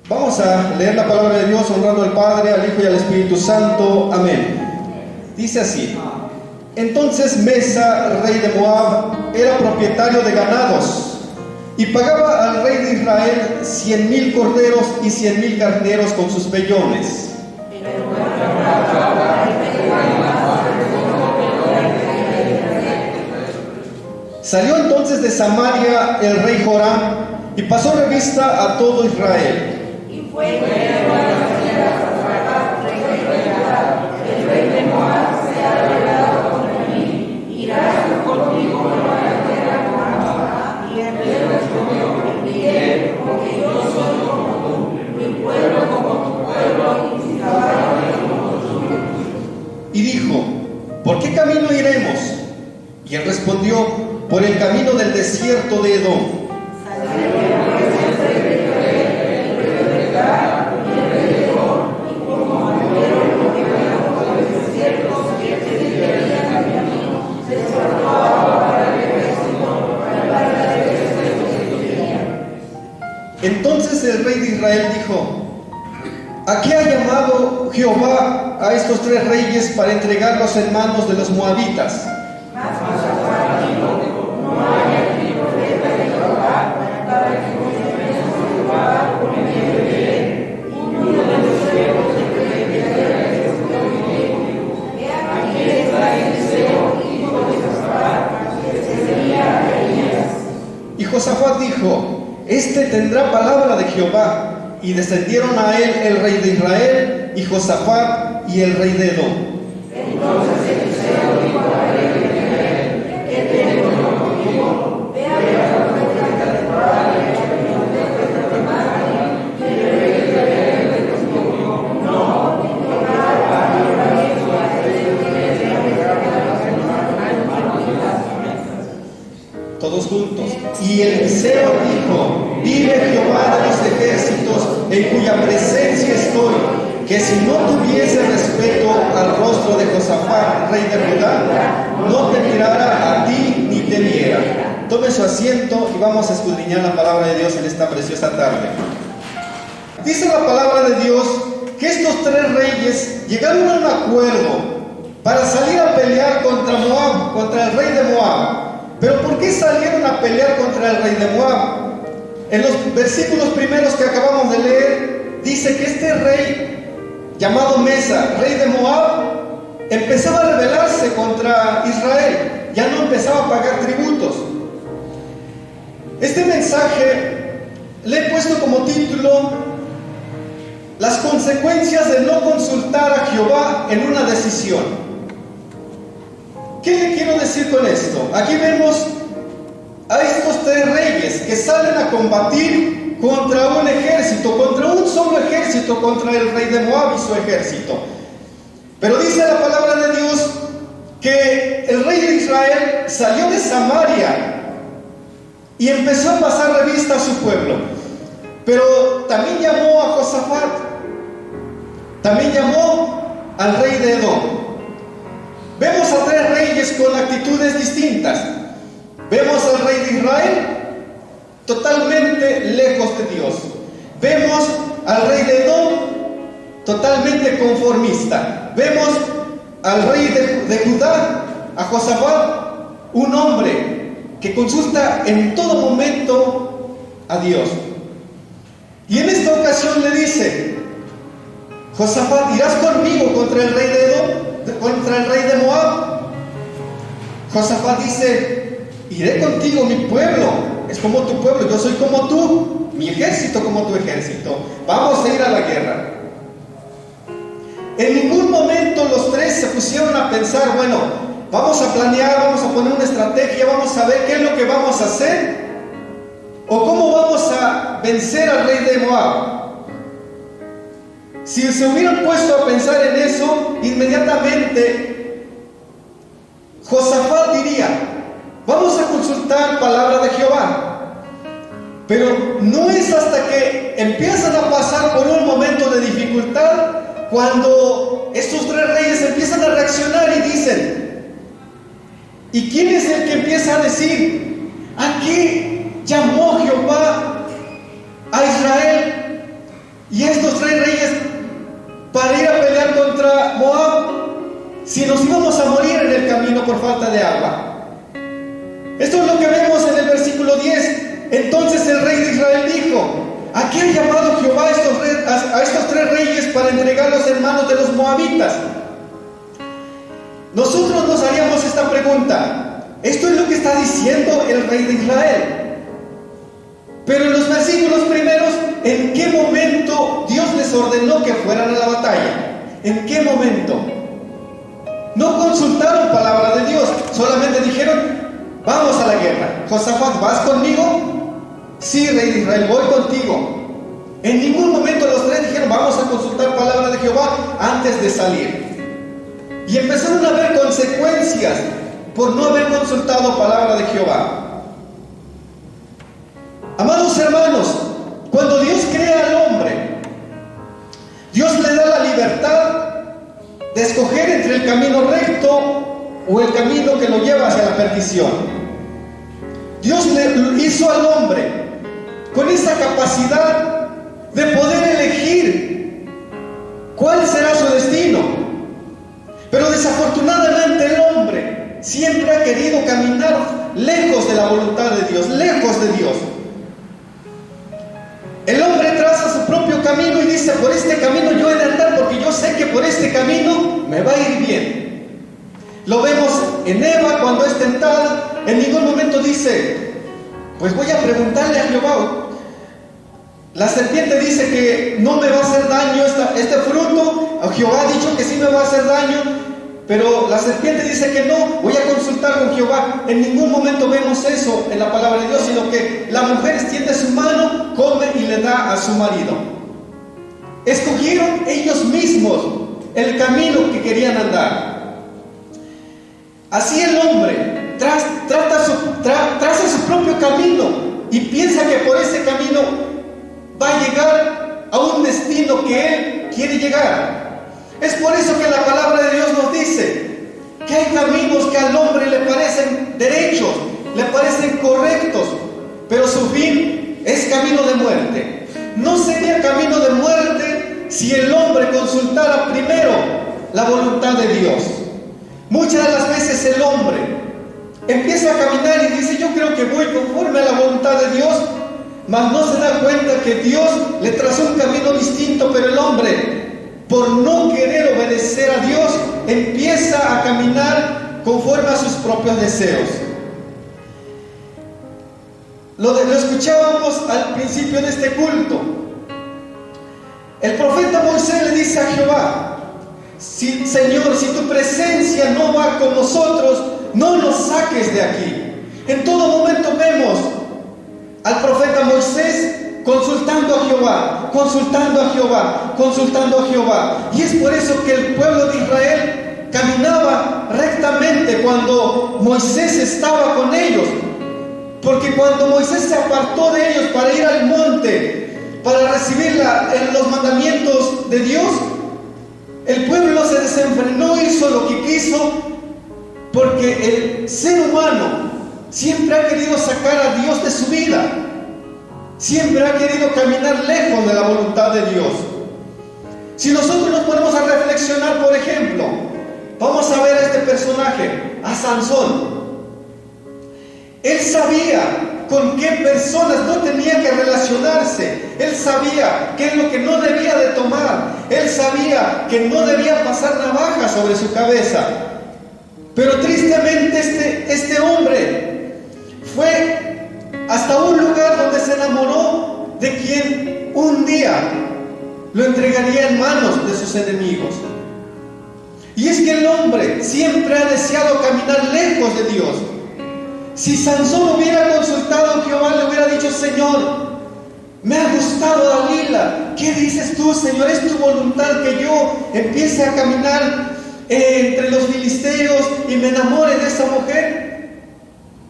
Vamos a leer la palabra de Dios honrando al Padre, al Hijo y al Espíritu Santo. Amén. Dice así: entonces Mesa, rey de Moab, era propietario de ganados y pagaba al rey de Israel 100,000 corderos y 100,000 carneros con sus vellones. Salió entonces de Samaria el rey Joram y pasó revista a todo Israel. Y fue a la tierra rey de Judá, el rey de Moab se ha rebelado contra mí, irás conmigo a la tierra de Moab, y él respondió, iré, porque yo soy como tú, mi pueblo como tu pueblo, y mis caballos como los tuyos. Y dijo: ¿por qué camino iremos? Y él respondió: por el camino del desierto de Edom. Entonces el rey de Israel dijo: ¿a qué ha llamado Jehová a estos 3 reyes para entregarlos en manos de los moabitas? Y Josafat dijo: este tendrá palabra de Jehová. Y descendieron a él el rey de Israel, y Josafat, y el rey de Edom. Entonces Eliseo dijo al rey de Israel: ¿qué tengo yo contigo? Ve a ver la oferta de Jehová y de Mari. Y el rey de Israel le respondió: no, Todos juntos. Y Eliseo dijo: vive Jehová de los ejércitos, en cuya presencia estoy, que si no tuviese respeto al rostro de Josafat, rey de Judá, no te mirara a ti ni te viera. Tome su asiento y vamos a escudriñar la palabra de Dios en esta preciosa tarde. Dice la palabra de Dios que estos 3 reyes llegaron a un acuerdo para salir a pelear contra Moab, contra el rey de Moab. Pero ¿por qué salieron a pelear contra el rey de Moab? En los versículos primeros que acabamos de leer, dice que este rey, llamado Mesa, rey de Moab, empezaba a rebelarse contra Israel. Ya no empezaba a pagar tributos. Este mensaje le he puesto como título: las consecuencias de no consultar a Jehová en una decisión. ¿Qué le quiero decir con esto? Aquí vemos a estos 3 reyes que salen a combatir contra un ejército, contra un solo ejército, contra el rey de Moab y su ejército. Pero dice la palabra de Dios que el rey de Israel salió de Samaria y empezó a pasar revista a su pueblo. Pero también llamó a Josafat, también llamó al rey de Edom. Vemos a 3 reyes con actitudes distintas. Vemos al rey de Israel totalmente lejos de Dios. Vemos al rey de Edom totalmente conformista. Vemos al rey de Judá, a Josafat, un hombre que consulta en todo momento a Dios. Y en esta ocasión le dice: Josafat, ¿irás conmigo contra el rey de Edom, contra el rey de Moab? Josafat dice: iré contigo, mi pueblo es como tu pueblo, yo soy como tú, mi ejército como tu ejército, vamos a ir a la guerra. En ningún momento los 3 se pusieron a pensar: bueno, vamos a planear, vamos a poner una estrategia, vamos a ver qué es lo que vamos a hacer, o cómo vamos a vencer al rey de Moab. Si se hubieran puesto a pensar en eso, inmediatamente Josafat diría: vamos a consultar palabra de Jehová. Pero no es hasta que empiezan a pasar por un momento de dificultad cuando estos 3 reyes empiezan a reaccionar y dicen: ¿y quién es el que empieza a decir: ¿a qué llamó Jehová a Israel y estos 3 reyes para ir a pelear contra Moab, si nos íbamos a morir en el camino por falta de agua. Esto es lo que vemos en el versículo 10. Entonces el rey de Israel dijo: ¿a qué ha llamado Jehová a estos 3 reyes para entregarlos en manos de los moabitas? Nosotros nos haríamos esta pregunta: esto es lo que está diciendo el rey de Israel. Pero en los versículos primeros, ¿en qué momento Dios les ordenó que fueran a la batalla? ¿En qué momento? No consultaron palabra de Dios, solamente dijeron: vamos a la guerra. Josafat, ¿vas conmigo? Sí, rey de Israel, voy contigo. En ningún momento los 3 dijeron: vamos a consultar palabra de Jehová antes de salir. Y empezaron a haber consecuencias por no haber consultado palabra de Jehová. Amados hermanos, cuando Dios crea al hombre, Dios le da la libertad de escoger entre el camino recto o el camino que lo lleva hacia la perdición. Dios le hizo al hombre con esa capacidad de poder elegir cuál será su destino. Pero desafortunadamente el hombre siempre ha querido caminar lejos de la voluntad de Dios, lejos de Dios. El hombre traza su propio camino y dice: por este camino yo he de andar, porque yo sé que por este camino me va a ir bien. Lo vemos en Eva cuando es tentada. En ningún momento dice: pues voy a preguntarle a Jehová. La serpiente dice que no me va a hacer daño este fruto. Jehová ha dicho que sí me va a hacer daño, pero la serpiente dice que no. Voy a consultar con Jehová. En ningún momento vemos eso en la palabra de Dios, sino que la mujer extiende su mano, come y le da a su marido. Escogieron ellos mismos el camino que querían andar. Así el hombre traza su propio camino y piensa que por ese camino va a llegar a un destino que él quiere llegar. Es por eso que la palabra de Dios nos dice que hay caminos que al hombre le parecen derechos, le parecen correctos, pero su fin es camino de muerte. No sería camino de muerte si el hombre consultara primero la voluntad de Dios. Muchas de las veces el hombre empieza a caminar y dice: yo creo que voy conforme a la voluntad de Dios, mas no se da cuenta que Dios le trazó un camino distinto. Pero el hombre, por no querer obedecer a Dios, empieza a caminar conforme a sus propios deseos. Lo escuchábamos al principio de este culto. El profeta Moisés le dice a Jehová: Señor, si tu presencia no va con nosotros, no nos saques de aquí. En todo momento vemos al profeta Moisés consultando a Jehová, consultando a Jehová, consultando a Jehová. Y es por eso que el pueblo de Israel caminaba rectamente cuando Moisés estaba con ellos. Porque cuando Moisés se apartó de ellos para ir al monte, para recibir los mandamientos de Dios, el pueblo se desenfrenó, hizo lo que quiso, porque el ser humano siempre ha querido sacar a Dios de su vida. Siempre ha querido caminar lejos de la voluntad de Dios. Si nosotros nos ponemos a reflexionar, por ejemplo, vamos a ver a este personaje, a Sansón. Él sabía con qué personas no tenía que relacionarse. Él sabía qué es lo que no debía de tomar. Él sabía que no debía pasar navaja sobre su cabeza. Pero tristemente este hombre fue hasta un lugar donde se enamoró de quien un día lo entregaría en manos de sus enemigos. Y es que el hombre siempre ha deseado caminar lejos de Dios. Si Sansón hubiera consultado a Jehová, le hubiera dicho: Señor, me ha gustado Dalila. ¿Qué dices tú, Señor? ¿Es tu voluntad que yo empiece a caminar entre los filisteos y me enamore de esa mujer?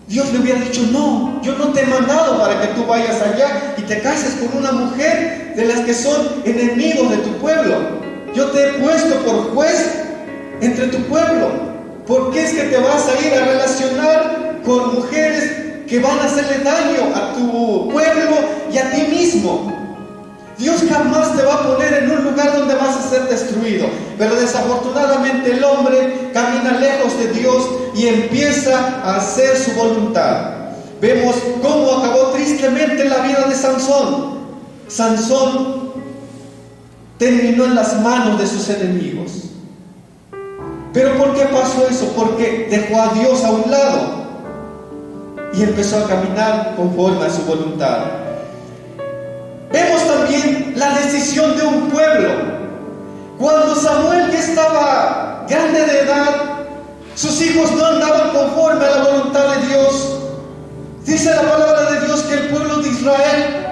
Dios le hubiera dicho: no, yo no te he mandado para que tú vayas allá y te cases con una mujer de las que son enemigos de tu pueblo. Yo te he puesto por juez entre tu pueblo. ¿Por qué es que te vas a ir a relacionar con mujeres que van a hacerle daño a tu pueblo y a ti mismo? Dios jamás te va a poner en un lugar donde vas a ser destruido. Pero desafortunadamente el hombre camina lejos de Dios y empieza a hacer su voluntad. Vemos cómo acabó tristemente la vida de Sansón. Sansón terminó en las manos de sus enemigos. ¿Pero por qué pasó eso? Porque dejó a Dios a un lado y empezó a caminar conforme a su voluntad. Vemos también la decisión de un pueblo. Cuando Samuel ya estaba grande de edad, sus hijos no andaban conforme a la voluntad de Dios. Dice la palabra de Dios que el pueblo de Israel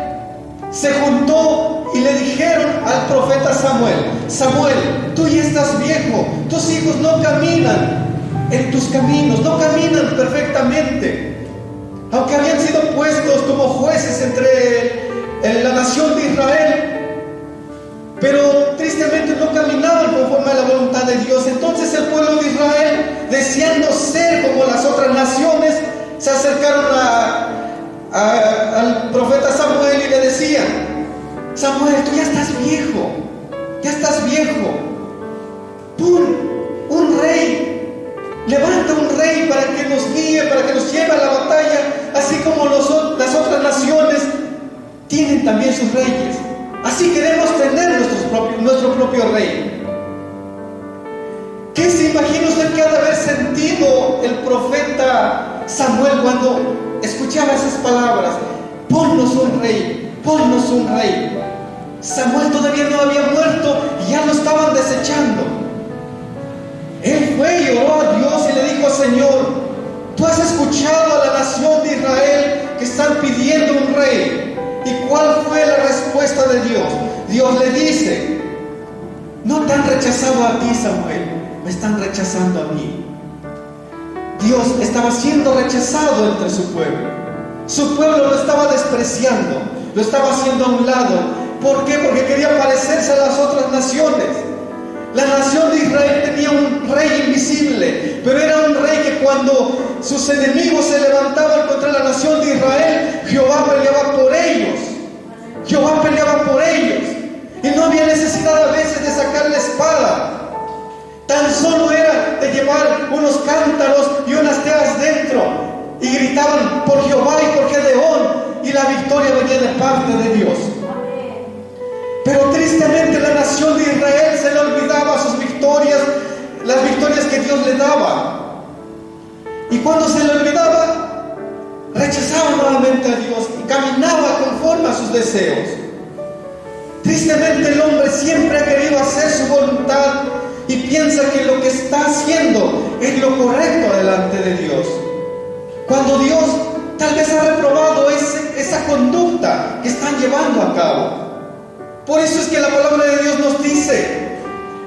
se juntó y le dijeron al profeta Samuel: Samuel, tú ya estás viejo, tus hijos no caminan en tus caminos, no caminan perfectamente. Aunque habían sido puestos como jueces en la nación de Israel, pero tristemente no caminaban conforme a la voluntad de Dios. Entonces el pueblo de Israel, deseando ser como las otras naciones, se acercaron al profeta Samuel y le decían: Samuel, tú ya estás viejo, ya estás viejo. Pon un rey, levanta un rey para que nos guíe, para que nos lleve a la batalla, así como las otras naciones tienen también sus reyes. Así queremos tener nuestro propio rey. ¿Qué se imagina usted que ha de haber sentido el profeta Samuel cuando escuchaba esas palabras? Ponnos un rey, ponnos un rey. Samuel todavía no había muerto y ya lo estaban desechando. Él fue y oró a Dios y le dijo: Señor, tú has escuchado a la nación de Israel que están pidiendo un rey. ¿Y cuál fue la respuesta de Dios? Dios le dice: no te han rechazado a ti, Samuel, me están rechazando a mí. Dios estaba siendo rechazado entre su pueblo. Su pueblo lo estaba despreciando, lo estaba haciendo a un lado. ¿Por qué? Porque quería parecerse a las otras naciones. La nación de Israel tenía un rey invisible, pero era un rey que cuando sus enemigos se levantaban contra la nación de Israel, Jehová peleaba por ellos. Jehová peleaba por ellos. Y no había necesidad a veces de sacar la espada. Tan solo era de llevar unos cántaros y unas teas dentro. Y gritaban por Jehová y por Gedeón. Y la victoria venía de parte de Dios. Pero tristemente la nación de Israel se le olvidaba sus victorias, las victorias que Dios le daba. Y cuando se le olvidaba, rechazaba nuevamente a Dios y caminaba conforme a sus deseos. Tristemente el hombre siempre ha querido hacer su voluntad y piensa que lo que está haciendo es lo correcto delante de Dios, cuando Dios tal vez ha reprobado esa conducta que están llevando a cabo. Por eso es que la palabra de Dios nos dice,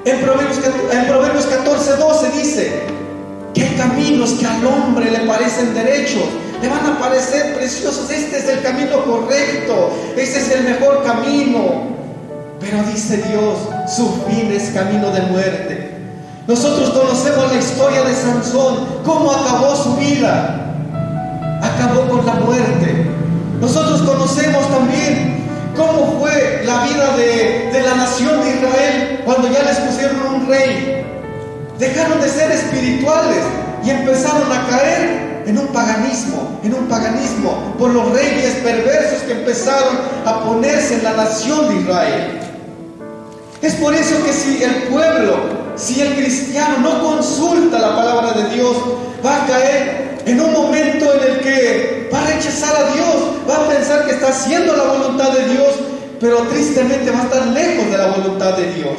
en Proverbios 14:12 dice, que hay caminos que al hombre le parecen derechos, le van a parecer preciosos, este es el camino correcto, este es el mejor camino. Pero dice Dios, su fin es camino de muerte. Nosotros conocemos la historia de Sansón, cómo acabó su vida. Acabó con la muerte. Nosotros conocemos también cómo fue la vida de la nación de Israel cuando ya les pusieron un rey. Dejaron de ser espirituales y empezaron a caer en un paganismo por los reyes perversos que empezaron a ponerse en la nación de Israel. Es por eso que si el cristiano no consulta la palabra de Dios, va a caer en un momento en el que va a rechazar a Dios, va a pensar que está haciendo la voluntad de Dios, pero tristemente va a estar lejos de la voluntad de Dios,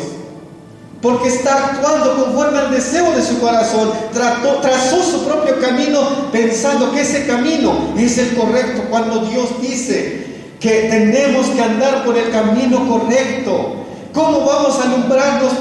porque está actuando conforme al deseo de su corazón. Trazó su propio camino pensando que ese camino es el correcto, cuando Dios dice que tenemos que andar por el camino correcto. ¿Cómo vamos a alumbrarnos?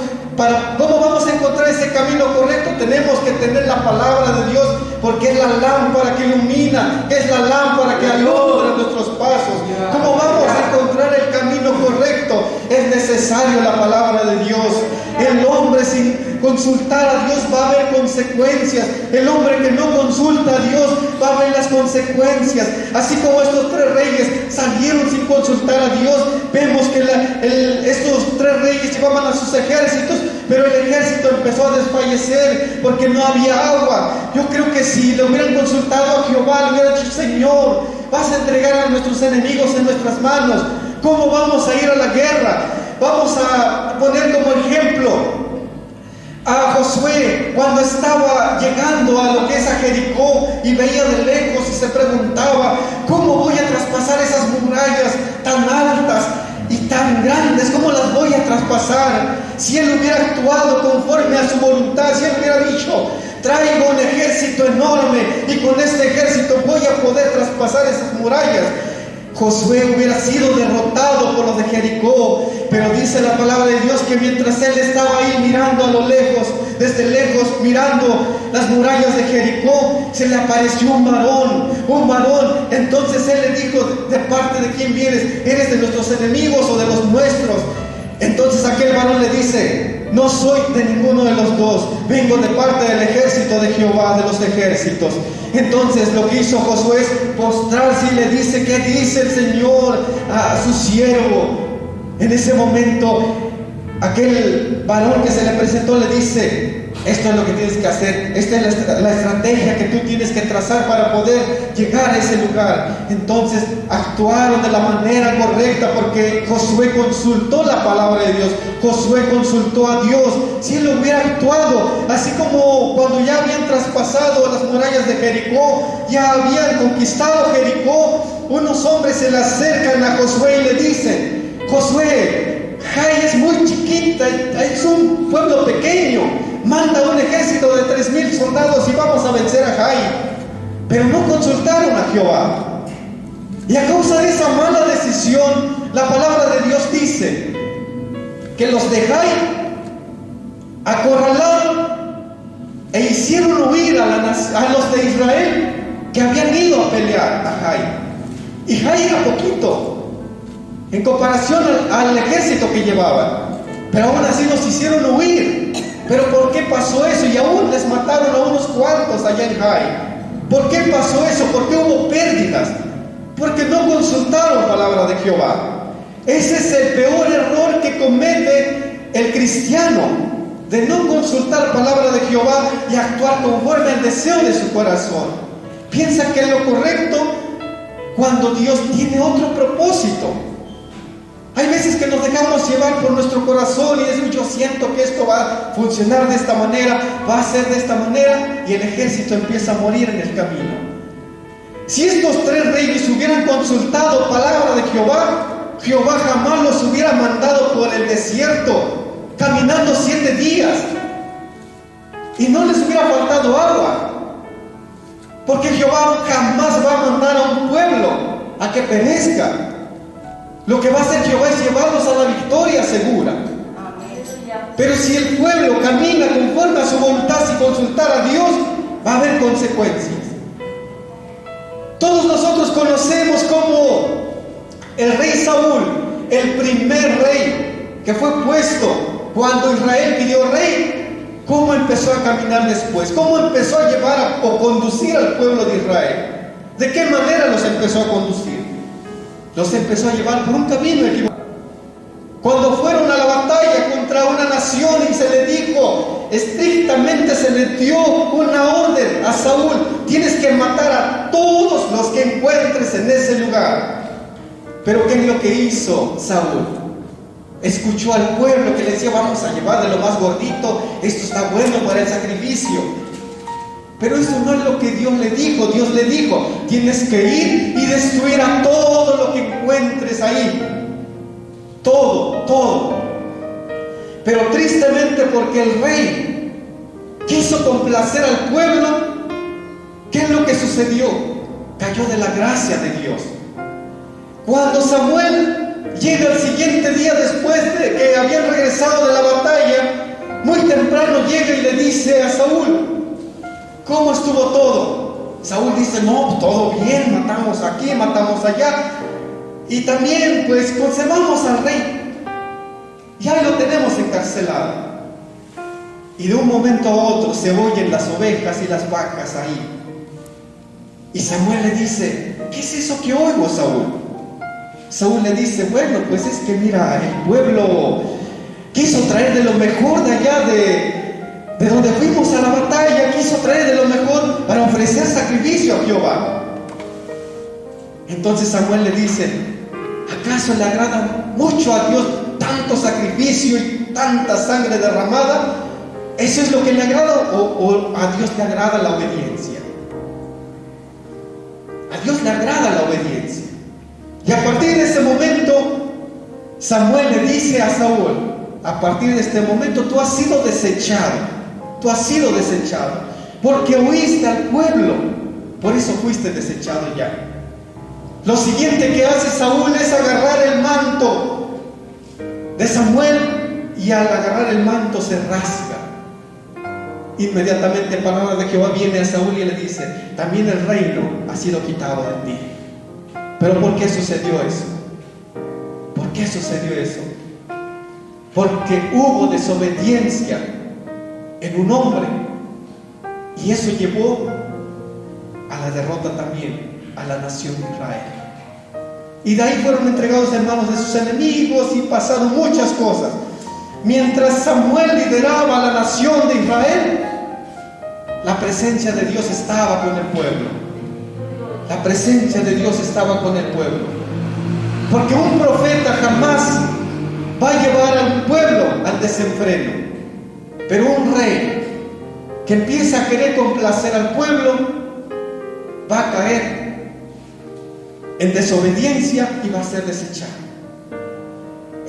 ¿Cómo vamos a encontrar ese camino correcto? Tenemos que tener la palabra de Dios, porque es la lámpara que ilumina, es la lámpara que alumbra nuestros pasos. ¿Cómo vamos a encontrar el camino correcto? Es necesario la palabra de Dios. El hombre sin consultar a Dios va a haber consecuencias. El hombre que no consulta a Dios va a ver las consecuencias. Así como estos 3 reyes salieron sin consultar a Dios, vemos que estos 3 reyes llevaban a sus ejércitos, pero el ejército empezó a desfallecer porque no había agua. Yo creo que si le hubieran consultado a Jehová, le hubieran dicho: Señor, vas a entregar a nuestros enemigos en nuestras manos. ¿Cómo vamos a ir a la guerra? Vamos a poner como ejemplo a Josué cuando estaba llegando a lo que es a Jericó y veía de lejos y se preguntaba: ¿cómo voy a traspasar esas murallas tan altas y tan grandes? ¿Cómo las voy a traspasar? Si él hubiera actuado conforme a su voluntad, si él hubiera dicho: traigo un ejército enorme y con este ejército voy a poder traspasar esas murallas, Josué hubiera sido derrotado por los de Jericó. Pero dice la palabra de Dios que mientras él estaba ahí mirando a lo lejos, desde lejos mirando las murallas de Jericó, se le apareció un varón. Entonces él le dijo: ¿de parte de quién vienes? ¿Eres de nuestros enemigos o de los nuestros? Entonces aquel varón le dice: no soy de ninguno de los dos, vengo de parte del ejército de Jehová, de los ejércitos. Entonces lo que hizo Josué es postrarse y le dice: ¿qué dice el Señor a su siervo? En ese momento aquel varón que se le presentó le dice: esto es lo que tienes que hacer, esta es la estrategia que tú tienes que trazar para poder llegar a ese lugar. Entonces actuaron de la manera correcta porque Josué consultó la palabra de Dios, Josué consultó a Dios. Si él hubiera actuado así como cuando ya habían traspasado las murallas de Jericó, ya habían conquistado Jericó, unos hombres se le acercan a Josué y le dicen: Josué, Jai es muy chiquita, es un pueblo pequeño, manda un ejército de 3,000 soldados y vamos a vencer a Jai. Pero no consultaron a Jehová. Y a causa de esa mala decisión, la palabra de Dios dice que los de Jai acorralaron e hicieron huir a los de Israel que habían ido a pelear a Jai. Y Jai era poquito en comparación al ejército que llevaban, pero aún así los hicieron huir. ¿Pero por qué pasó eso? Y aún les mataron a unos cuantos allá en Jai. ¿Por qué pasó eso? ¿Por qué hubo pérdidas? Porque no consultaron palabra de Jehová. Ese es el peor error que comete el cristiano, de no consultar palabra de Jehová y actuar conforme al deseo de su corazón. Piensa que es lo correcto cuando Dios tiene otro propósito. Hay veces que nos dejamos llevar por nuestro corazón y decimos: yo siento que esto va a funcionar de esta manera, va a ser de esta manera, y el ejército empieza a morir en el camino. Si estos 3 reyes hubieran consultado palabra de Jehová, Jehová jamás los hubiera mandado por el desierto, caminando 7 días, y no les hubiera faltado agua, porque Jehová jamás va a mandar a un pueblo a que perezca. Lo que va a hacer Jehová es llevarlos a la victoria segura. Pero si el pueblo camina conforme a su voluntad sin consultar a Dios, va a haber consecuencias. Todos nosotros conocemos cómo el rey Saúl, el primer rey que fue puesto cuando Israel pidió rey, cómo empezó a caminar después, cómo empezó a llevar o conducir al pueblo de Israel. ¿De qué manera los empezó a conducir? Los empezó a llevar por un camino equivocado. Cuando fueron a la batalla contra una nación y se le dijo, estrictamente se le dio una orden a Saúl: tienes que matar a todos los que encuentres en ese lugar. Pero ¿qué es lo que hizo Saúl? Escuchó al pueblo que le decía: vamos a llevar de lo más gordito, esto está bueno para el sacrificio. Pero eso no es lo que Dios le dijo. Dios le dijo: tienes que ir y destruir a todo lo que encuentres ahí. Todo. Pero tristemente, porque el rey quiso complacer al pueblo, ¿qué es lo que sucedió? Cayó de la gracia de Dios. Cuando Samuel llega el siguiente día después de que habían regresado de la batalla, muy temprano llega y le dice a Saúl: ¿cómo estuvo todo? Saúl dice: no, todo bien, matamos aquí, matamos allá, y también pues conservamos al rey, ya lo tenemos encarcelado. Y de un momento a otro se oyen las ovejas y las vacas ahí. Y Samuel le dice: ¿qué es eso que oigo, Saúl? Saúl le dice: bueno, pues es que mira, el pueblo quiso traer de lo mejor de allá de donde fuimos a la batalla, quiso traer de lo mejor para ofrecer sacrificio a Jehová. Entonces Samuel le dice: ¿acaso le agrada mucho a Dios tanto sacrificio y tanta sangre derramada? ¿Eso es lo que le agrada o a Dios le agrada la obediencia? A Dios le agrada la obediencia. Y a partir de ese momento, Samuel le dice a Saúl: a partir de este momento tú has sido desechado. Tú has sido desechado porque oíste al pueblo, por eso fuiste desechado ya. Lo siguiente que hace Saúl es agarrar el manto de Samuel, y al agarrar el manto se rasga. Inmediatamente palabra de Jehová viene a Saúl y le dice: también el reino ha sido quitado de ti. ¿Pero por qué sucedió eso? ¿Por qué sucedió eso? Porque hubo desobediencia en un hombre, y eso llevó a la derrota también a la nación de Israel. Y de ahí fueron entregados en manos de sus enemigos y pasaron muchas cosas. Mientras Samuel lideraba a la nación de Israel, la presencia de Dios estaba con el pueblo. La presencia de Dios estaba con el pueblo. Porque un profeta jamás va a llevar al pueblo al desenfreno. Pero un rey que empieza a querer complacer al pueblo va a caer en desobediencia y va a ser desechado.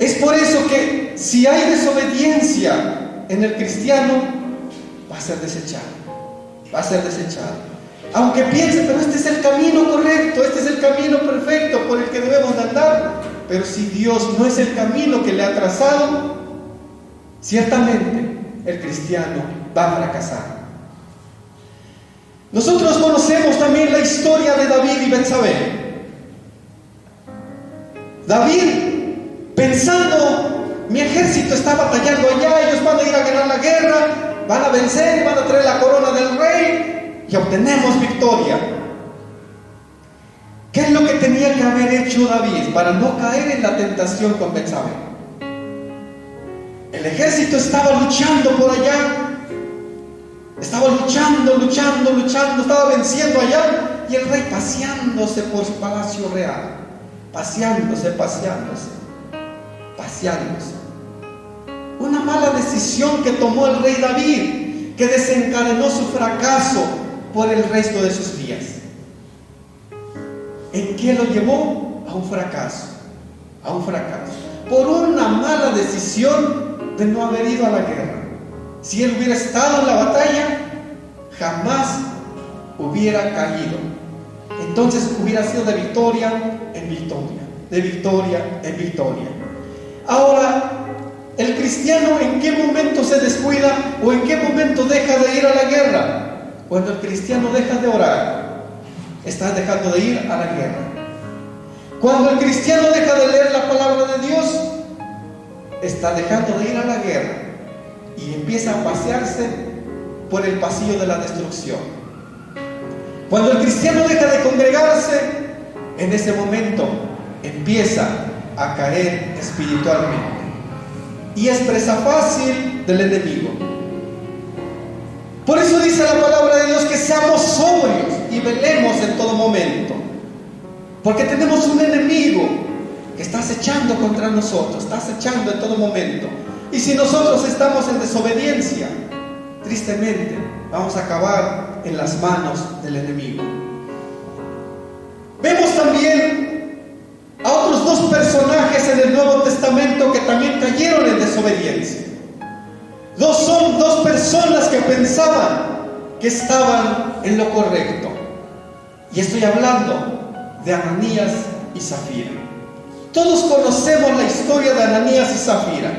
Es por eso que si hay desobediencia en el cristiano, va a ser desechado. Va a ser desechado. Aunque piense: pero este es el camino correcto, este es el camino perfecto por el que debemos de andar. Pero si Dios no es el camino que le ha trazado, ciertamente el cristiano va a fracasar. Nosotros conocemos también la historia de David y Betsabé. David, pensando: mi ejército está batallando allá, ellos van a ir a ganar la guerra, van a vencer, van a traer la corona del rey y obtenemos victoria. ¿Qué es lo que tenía que haber hecho David para no caer en la tentación con Betsabé? El ejército estaba luchando por allá, estaba luchando, estaba venciendo allá, y el rey paseándose por su palacio real, paseándose. Una mala decisión que tomó el rey David, que desencadenó su fracaso por el resto de sus días. ¿En qué lo llevó? A un fracaso. Por una mala decisión de no haber ido a la guerra. Si él hubiera estado en la batalla, jamás hubiera caído. Entonces hubiera sido de victoria en victoria, de victoria en victoria. Ahora, el cristiano, ¿en qué momento se descuida o en qué momento deja de ir a la guerra? Cuando el cristiano deja de orar, está dejando de ir a la guerra. Cuando el cristiano deja de leer la palabra de Dios, está dejando de ir a la guerra y empieza a pasearse por el pasillo de la destrucción. Cuando el cristiano deja de congregarse, en ese momento empieza a caer espiritualmente y es presa fácil del enemigo. Por eso dice la palabra de Dios que seamos sobrios y velemos en todo momento, porque tenemos un enemigo que está acechando contra nosotros, está acechando en todo momento. Y si nosotros estamos en desobediencia, tristemente vamos a acabar en las manos del enemigo. Vemos también a otros dos personajes en el Nuevo Testamento que también cayeron en desobediencia. Son dos personas que pensaban que estaban en lo correcto. Y estoy hablando de Ananías y Zafira. Todos conocemos la historia de Ananías y Zafira.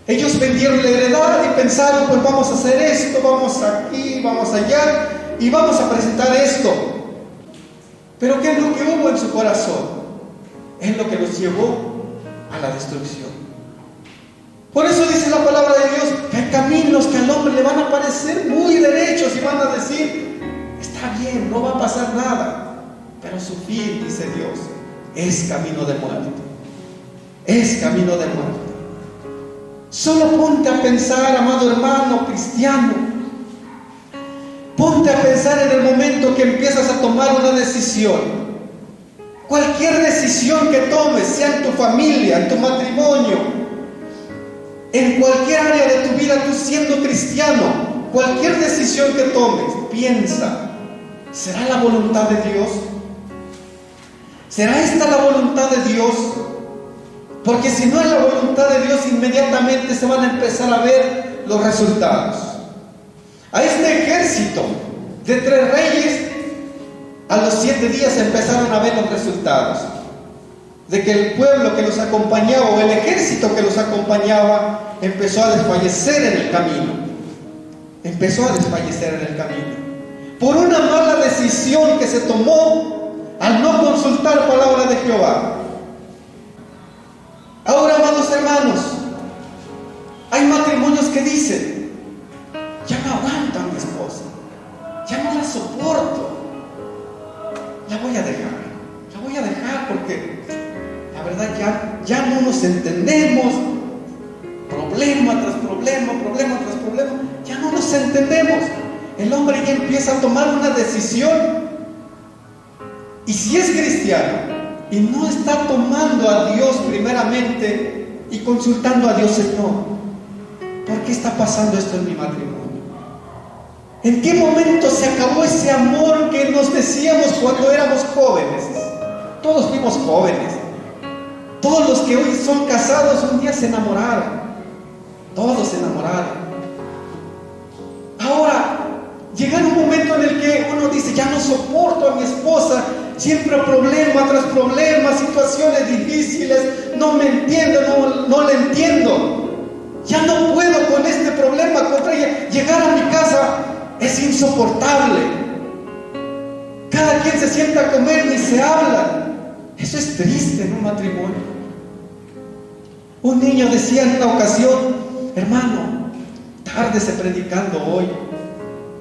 Ellos vendieron la heredad y pensaron: pues vamos a hacer esto, vamos aquí, vamos allá y vamos a presentar esto. Pero ¿qué es lo que hubo en su corazón? Es lo que los llevó a la destrucción. Por eso dice la palabra de Dios que hay caminos le van a parecer muy derechos y van a decir, está bien, no va a pasar nada. Pero su fin, dice Dios, es camino de muerte. Es camino de muerte. Solo ponte a pensar, amado hermano cristiano. Ponte a pensar en el momento que empiezas a tomar una decisión. Cualquier decisión que tomes, sea en tu familia, en tu matrimonio, en cualquier área de tu vida, tú siendo cristiano, cualquier decisión que tomes, piensa, ¿será la voluntad de Dios? ¿Será esta la voluntad de Dios? Porque si no es la voluntad de Dios, inmediatamente se van a empezar a ver los resultados. A este ejército de 3 reyes, a los 7 días empezaron a ver los resultados de que el pueblo que los acompañaba, o el ejército que los acompañaba, empezó a desfallecer en el camino. Empezó a desfallecer en el camino por una mala decisión que se tomó al no consultar palabra de Jehová. Ahora, amados hermanos, hay matrimonios que dicen, ya no aguanto a mi esposa, ya no la soporto, la voy a dejar porque la verdad ya no nos entendemos, problema tras problema, ya no nos entendemos. El hombre ya empieza a tomar una decisión, y si es cristiano y no está tomando a Dios primeramente y consultando a Dios, Señor, ¿por qué está pasando esto en mi matrimonio? ¿En qué momento se acabó ese amor que nos decíamos cuando éramos jóvenes? Todos fuimos jóvenes. Todos los que hoy son casados un día se enamoraron. Todos se enamoraron. Ahora, llega un momento en el que uno dice, ya no soporto a mi esposa, siempre problema tras problema, situaciones difíciles, no me entiendo, no le entiendo. Ya no puedo con este problema contra ella. Llegar a mi casa es insoportable. Cada quien se sienta a comer y se habla. Eso es triste en un matrimonio. Un niño decía en una ocasión, hermano, tárdese predicando hoy,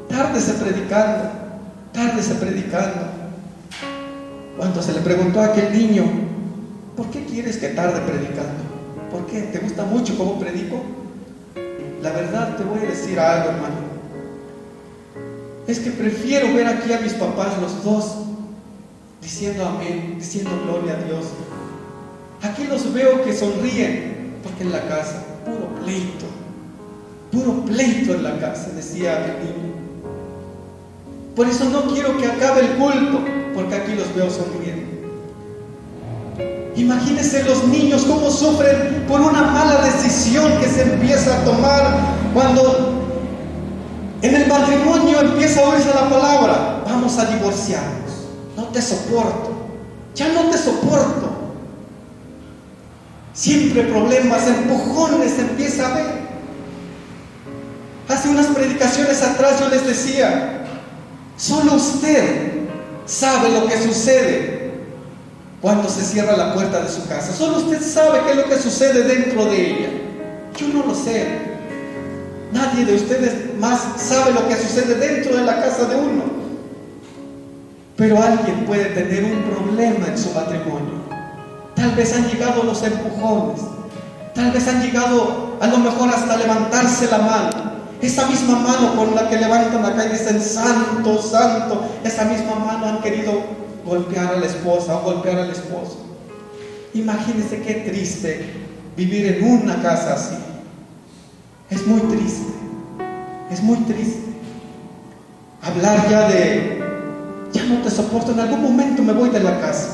tárdese predicando. Cuando se le preguntó a aquel niño, ¿por qué quieres que tarde predicando? ¿Por qué? ¿Te gusta mucho cómo predico? La verdad, te voy a decir algo, hermano. Es que prefiero ver aquí a mis papás los dos diciendo amén, diciendo gloria a Dios. Aquí los veo que sonríen, porque en la casa, puro pleito en la casa, decía aquel niño. Por eso no quiero que acabe el culto, porque aquí los veo sonriendo. Imagínense los niños cómo sufren por una mala decisión que se empieza a tomar cuando en el matrimonio empieza a oírse la palabra, vamos a divorciarnos, no te soporto, ya no te soporto. Siempre problemas, empujones se empieza a ver. Hace unas predicaciones atrás yo les decía, solo usted sabe lo que sucede cuando se cierra la puerta de su casa. Solo usted sabe qué es lo que sucede dentro de ella. Yo no lo sé. Nadie de ustedes más sabe lo que sucede dentro de la casa de uno. Pero alguien puede tener un problema en su matrimonio. Tal vez han llegado los empujones. Tal vez han llegado a lo mejor hasta levantarse la mano. Esa misma mano con la que levantan acá y dicen santo, santo, esa misma mano han querido golpear a la esposa o golpear al esposo. Imagínense qué triste vivir en una casa así. Es muy triste, es muy triste. Hablar ya de, ya no te soporto, en algún momento me voy de la casa.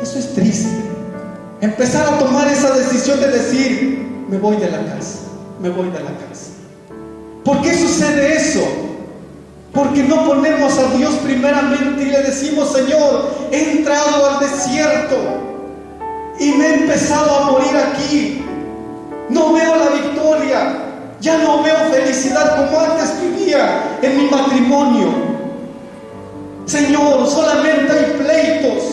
Eso es triste. Empezar a tomar esa decisión de decir, me voy de la casa, me voy de la casa. ¿Por qué sucede eso? Porque no ponemos a Dios primeramente y le decimos, Señor, he entrado al desierto y me he empezado a morir aquí. No veo la victoria. Ya no veo felicidad como antes vivía en mi matrimonio. Señor, solamente hay pleitos.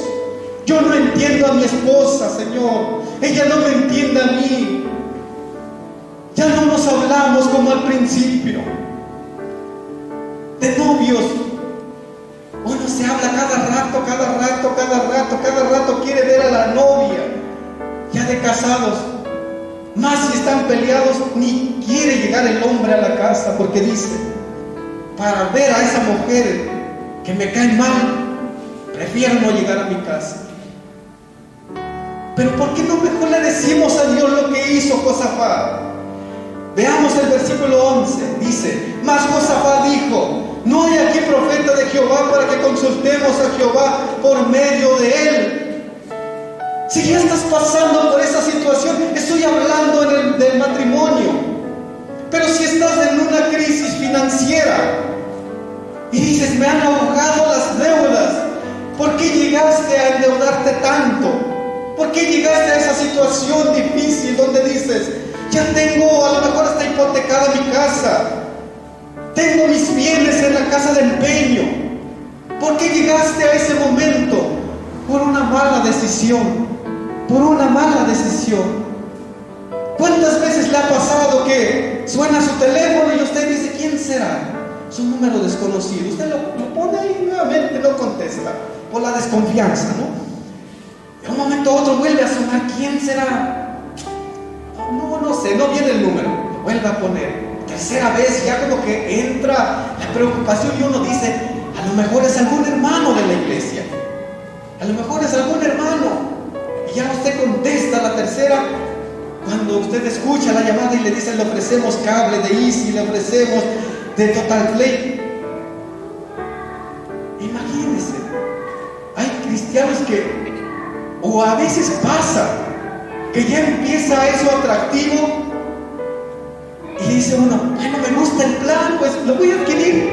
Yo no entiendo a mi esposa, Señor. Ella no me entiende a mí. Ya no nos hablamos como al principio. novios, uno se habla cada rato quiere ver a la novia. Ya de casados, más si están peleados, ni quiere llegar el hombre a la casa, porque dice, para ver a esa mujer que me cae mal, prefiero no llegar a mi casa. Pero ¿por qué no mejor le decimos a Dios lo que hizo Josafat? Veamos el versículo 11, dice, mas Josafat dijo, no hay aquí profeta de Jehová para que consultemos a Jehová por medio de él. Si ya estás pasando por esa situación, estoy hablando del matrimonio, pero si estás en una crisis financiera y dices, me han ahogado las deudas, ¿por qué llegaste a endeudarte tanto? ¿Por qué llegaste a esa situación difícil donde dices, ya tengo a lo mejor hasta hipotecada mi casa, tengo mis bienes en la casa de empeño? ¿Por qué llegaste a ese momento? Por una mala decisión. Por una mala decisión. ¿Cuántas veces le ha pasado que suena su teléfono y usted dice, ¿quién será? Es un número desconocido. Usted lo pone ahí y nuevamente no contesta, por la desconfianza, ¿no? De un momento a otro vuelve a sonar, ¿quién será? No sé, no viene el número, lo vuelve a poner. Tercera vez ya como que entra la preocupación y uno dice, a lo mejor es algún hermano de la iglesia, a lo mejor es algún hermano. Y ya usted contesta la tercera, cuando usted escucha la llamada y le dicen, le ofrecemos cable de Easy, le ofrecemos de Total Play. Imagínense, hay cristianos que, o a veces pasa, que ya empieza eso atractivo y dice uno, bueno, me gusta el plan, pues lo voy a adquirir.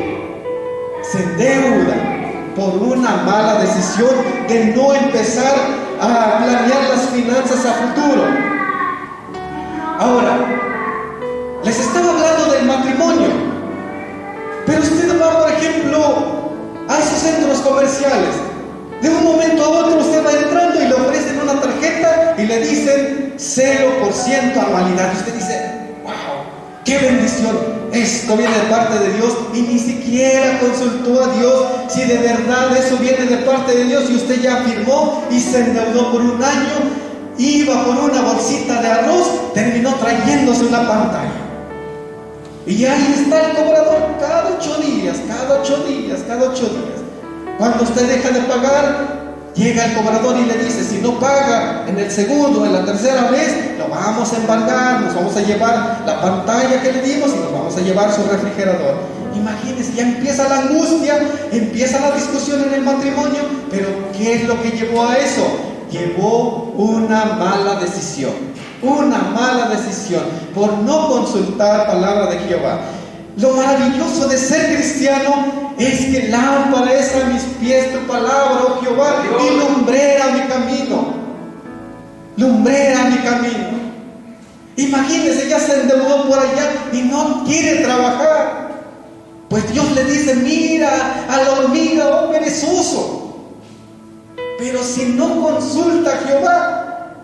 Se endeuda por una mala decisión de no empezar a planear las finanzas a futuro. Ahora, les estaba hablando del matrimonio, pero usted va, por ejemplo, a esos centros comerciales. De un momento a otro usted va entrando y le ofrecen una tarjeta y le dicen 0% anualidad. Y usted dice, wow, qué bendición. Esto viene de parte de Dios, y ni siquiera consultó a Dios si de verdad eso viene de parte de Dios, y usted ya firmó y se endeudó por un año, iba por una bolsita de arroz, terminó trayéndose una pantalla. Y ahí está el cobrador cada 8 días. Cuando usted deja de pagar, llega el cobrador y le dice, si no paga en el segundo, en la tercera vez, lo vamos a embargar, nos vamos a llevar la pantalla que le dimos y nos vamos a llevar su refrigerador. Imagínense, ya empieza la angustia, empieza la discusión en el matrimonio. Pero ¿qué es lo que llevó a eso? Llevó una mala decisión por no consultar palabra de Jehová. Lo maravilloso de ser cristiano es que lámpara es a mis pies tu palabra, oh Jehová, y lumbrera mi camino. Imagínese, ya se endeudó por allá y no quiere trabajar. Pues Dios le dice, mira a la hormiga, oh perezoso. Pero si no consulta a Jehová,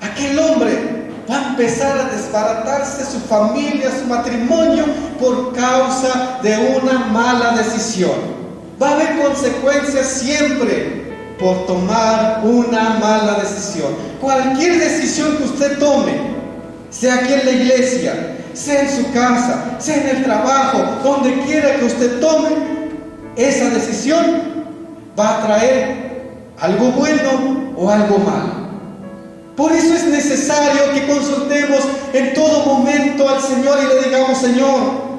aquel hombre va a empezar a desbaratarse su familia, su matrimonio, por causa de una mala decisión. Va a haber consecuencias siempre por tomar una mala decisión. Cualquier decisión que usted tome, sea aquí en la iglesia, sea en su casa, sea en el trabajo, donde quiera que usted tome, esa decisión va a traer algo bueno o algo malo. Por eso es necesario que consultemos en todo momento al Señor y le digamos, Señor,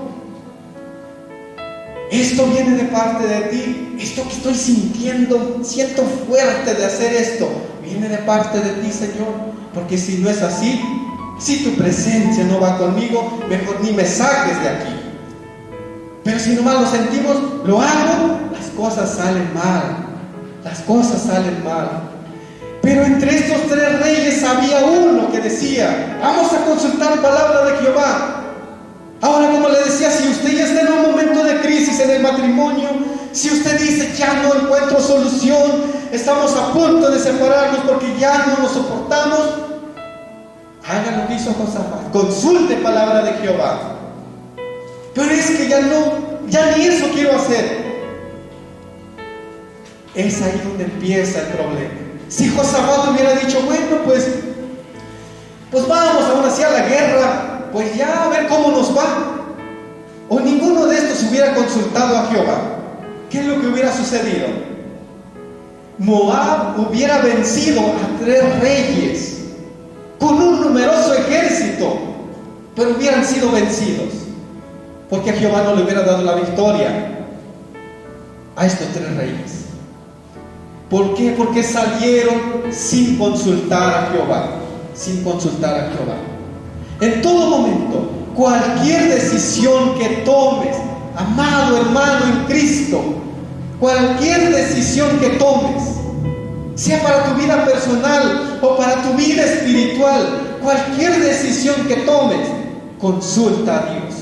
esto viene de parte de ti, esto que estoy sintiendo, siento fuerte de hacer esto, viene de parte de ti, Señor, porque si no es así, si tu presencia no va conmigo, mejor ni me saques de aquí. Pero si nomás lo sentimos, lo hago, las cosas salen mal. Pero entre estos 3 reyes había uno que decía, vamos a consultar palabra de Jehová. Ahora, como le decía, si usted ya está en un momento de crisis en el matrimonio, si usted dice, ya no encuentro solución, estamos a punto de separarnos porque ya no nos soportamos, haga lo que hizo Josafat, consulte palabra de Jehová. Pero es que ya ni eso quiero hacer. Es ahí donde empieza el problema. Si Josafat hubiera dicho, bueno, pues vamos aún así a la guerra, pues ya a ver cómo nos va. O ninguno de estos hubiera consultado a Jehová, ¿qué es lo que hubiera sucedido? Moab hubiera vencido a 3 reyes con un numeroso ejército, pero hubieran sido vencidos, porque Jehová no le hubiera dado la victoria a estos 3 reyes. ¿Por qué? Porque salieron sin consultar a Jehová, sin consultar a Jehová. En todo momento, cualquier decisión que tomes, amado hermano en Cristo, cualquier decisión que tomes, sea para tu vida personal o para tu vida espiritual, cualquier decisión que tomes, consulta a Dios,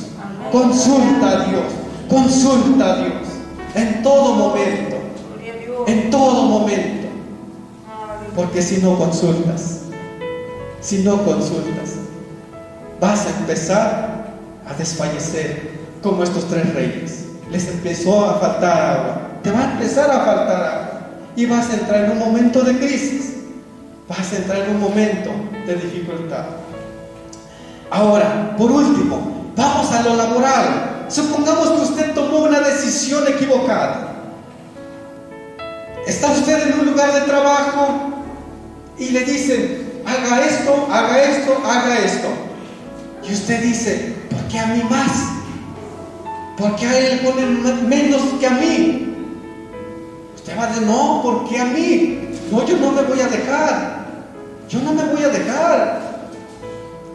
consulta a Dios, consulta a Dios, en todo momento, en todo momento. Porque si no consultas, vas a empezar a desfallecer como estos 3 reyes. Les empezó a faltar agua, te va a empezar a faltar agua y vas a entrar en un momento de crisis, vas a entrar en un momento de dificultad. Ahora, por último, vamos a lo laboral. Supongamos que usted tomó una decisión equivocada. Está usted en un lugar de trabajo y le dicen, haga esto, haga esto, haga esto. Y usted dice, ¿por qué a mí más? ¿Por qué a él le ponen menos que a mí? Usted va a decir, no, ¿por qué a mí? No, yo no me voy a dejar. Yo no me voy a dejar.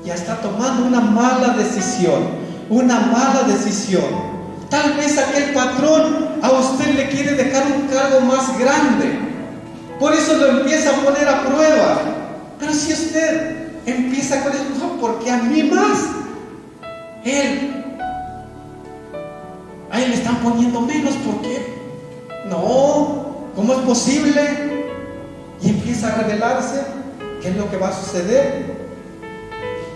Ya está tomando una mala decisión. Una mala decisión. Tal vez aquel patrón a usted le quiere dejar un cargo más grande. Por eso lo empieza a poner a prueba. Pero si usted empieza con eso, no, porque a mí más. A él le están poniendo menos, ¿por qué? No, ¿cómo es posible? Y empieza a revelarse. ¿Qué es lo que va a suceder?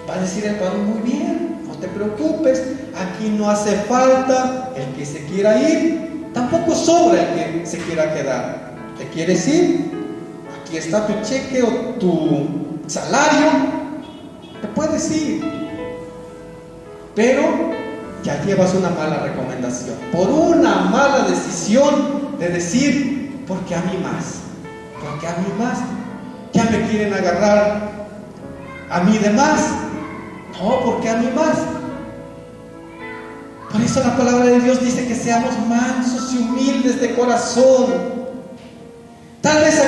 Va a decir el padre, muy bien, no te preocupes, aquí no hace falta el que se quiera ir, tampoco sobra el que se quiera quedar. ¿Te quieres ir? Aquí está tu cheque o tu salario, te puedes ir. Pero ya llevas una mala recomendación, por una mala decisión de decir, porque a mí más, porque a mí más, ya me quieren agarrar a mí de más. No, porque a mí más. Por eso la palabra de Dios dice que seamos mansos y humildes de corazón. Tal vez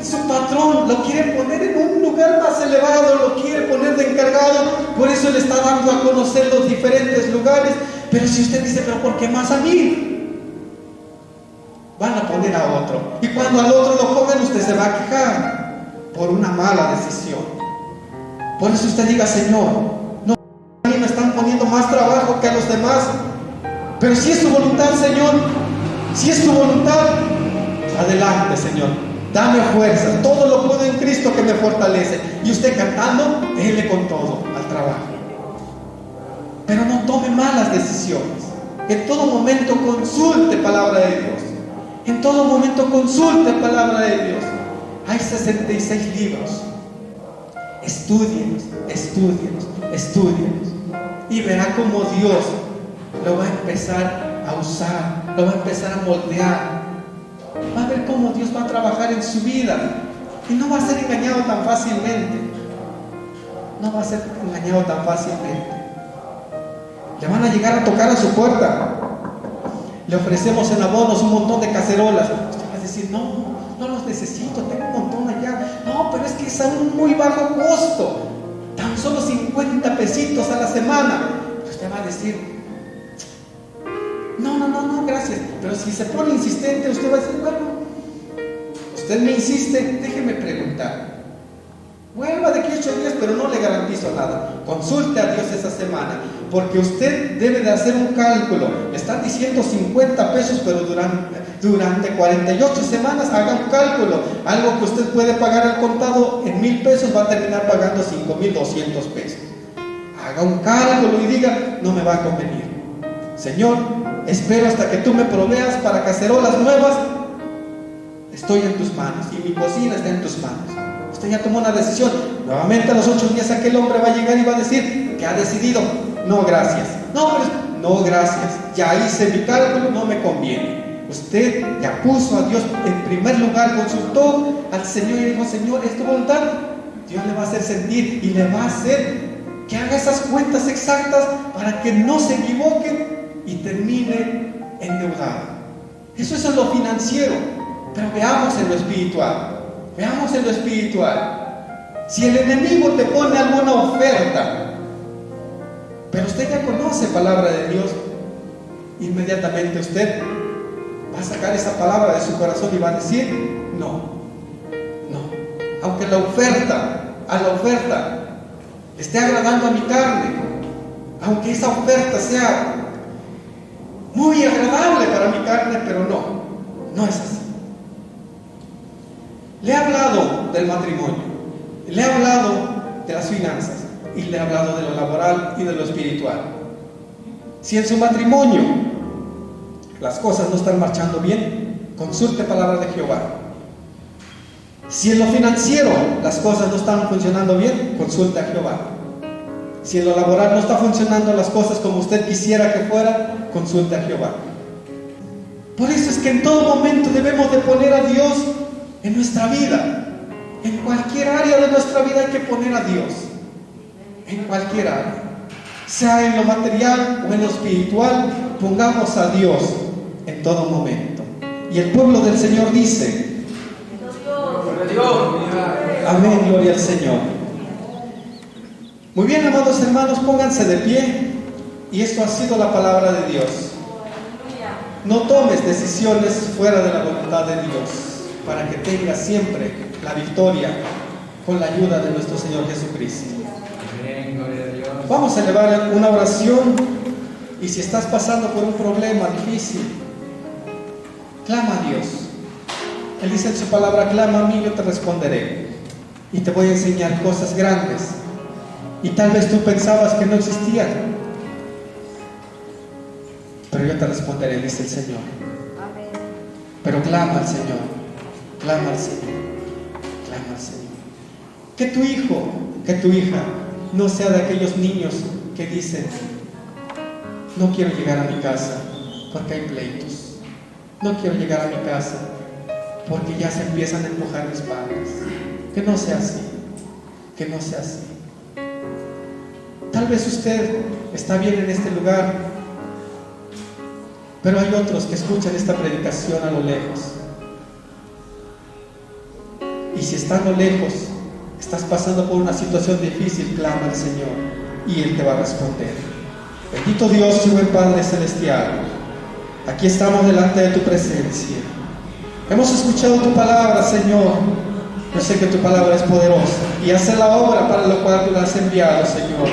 su patrón lo quiere poner en un lugar más elevado, lo quiere poner de encargado, por eso le está dando a conocer los diferentes lugares. Pero si usted dice, pero ¿por qué más a mí? Van a poner a otro. Y cuando al otro lo pongan, usted se va a quejar por una mala decisión. Por eso usted diga, Señor, no, a mí me están poniendo más trabajo que a los demás, pero si es tu voluntad, Señor, si es tu voluntad, adelante, Señor, dame fuerza, todo lo puedo en Cristo que me fortalece. Y usted cantando, déle con todo al trabajo, pero no tome malas decisiones. En todo momento consulte palabra de Dios, en todo momento consulte palabra de Dios. Hay 66 libros. Estúdienos, estúdienos, estúdienos, y verá cómo Dios lo va a empezar a usar, lo va a empezar a moldear. Va a ver cómo Dios va a trabajar en su vida y no va a ser engañado tan fácilmente. No va a ser engañado tan fácilmente. Le van a llegar a tocar a su puerta. Le ofrecemos en abonos un montón de cacerolas. Usted va a decir, no los necesito, tengo un montón allá. No, pero es que es a un muy bajo costo, tan solo 50 pesitos a la semana. Usted va a decir, no, gracias. Pero si se pone insistente, usted va a decir, bueno, usted me insiste, déjeme preguntar. Vuelva de aquí 8 días, pero no le garantizo nada. Consulte a Dios esa semana, porque usted debe de hacer un cálculo. Le están diciendo 50 pesos, pero durante 48 semanas haga un cálculo. Algo que usted puede pagar al contado en 1,000 pesos, va a terminar pagando 5,200 pesos. Haga un cálculo y diga, no me va a convenir. Señor, espero hasta que tú me proveas para cacerolas nuevas estoy en tus manos y mi cocina está en tus manos. Usted ya tomó una decisión. Nuevamente a los 8 días aquel hombre va a llegar y va a decir que ha decidido, no gracias, no gracias, ya hice mi cálculo, no me conviene. Usted ya puso a Dios en primer lugar, consultó al Señor y dijo, Señor, ¿es tu voluntad? Dios le va a hacer sentir y le va a hacer que haga esas cuentas exactas para que no se equivoque y termine endeudado. Eso es en lo financiero, pero veamos en lo espiritual. Veamos en lo espiritual. Si el enemigo te pone alguna oferta, pero usted ya conoce palabra de Dios, inmediatamente usted va a sacar esa palabra de su corazón y va a decir, no. Aunque a la oferta le esté agradando a mi carne, aunque esa oferta sea muy agradable para mi carne, pero no es así. Le he hablado del matrimonio, le he hablado de las finanzas y le he hablado de lo laboral y de lo espiritual. Si en su matrimonio las cosas no están marchando bien, consulte palabra de Jehová. Si en lo financiero las cosas no están funcionando bien, consulte a Jehová. Si en lo laboral no está funcionando las cosas como usted quisiera que fuera, consulte a Jehová. Por eso es que en todo momento debemos de poner a Dios en nuestra vida. En cualquier área de nuestra vida hay que poner a Dios. En cualquier área. Sea en lo material o en lo espiritual, pongamos a Dios en todo momento. Y el pueblo del Señor dice, amén, gloria al Señor. Muy bien, amados hermanos, pónganse de pie. Y esto ha sido la palabra de Dios. No tomes decisiones fuera de la voluntad de Dios, para que tengas siempre la victoria con la ayuda de nuestro Señor Jesucristo. Vamos a elevar una oración, y si estás pasando por un problema difícil, clama a Dios. Él dice en su palabra, clama a mí, yo te responderé y te voy a enseñar cosas grandes, y tal vez tú pensabas que no existían, pero yo te responderé, dice el Señor. Pero clama al Señor, clama al Señor, clama al Señor. Que tu hijo, que tu hija no sea de aquellos niños que dicen, no quiero llegar a mi casa porque hay pleitos, no quiero llegar a mi casa porque ya se empiezan a empujar mis padres. Que no sea así, que no sea así. Tal vez usted está bien en este lugar, pero hay otros que escuchan esta predicación a lo lejos. Y si estando lejos, estás pasando por una situación difícil, clama al Señor y Él te va a responder. Bendito Dios y buen Padre Celestial, aquí estamos delante de tu presencia. Hemos escuchado tu palabra, Señor. Yo sé que tu palabra es poderosa y hace la obra para lo cual tú la has enviado, Señor.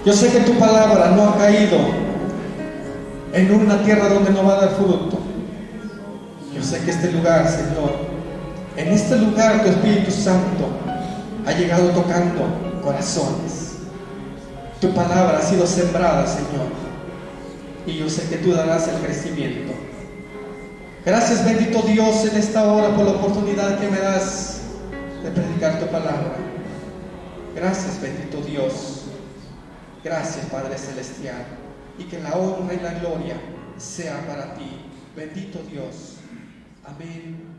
Yo sé que tu palabra no ha caído en una tierra donde no va a dar fruto. Yo sé que este lugar, Señor, en este lugar tu Espíritu Santo ha llegado tocando corazones. Tu palabra ha sido sembrada, Señor, y yo sé que tú darás el crecimiento. Gracias, bendito Dios, en esta hora por la oportunidad que me das de predicar tu palabra. Gracias, bendito Dios. Gracias, Padre Celestial. Y que la honra y la gloria sea para ti. Bendito Dios. Amén.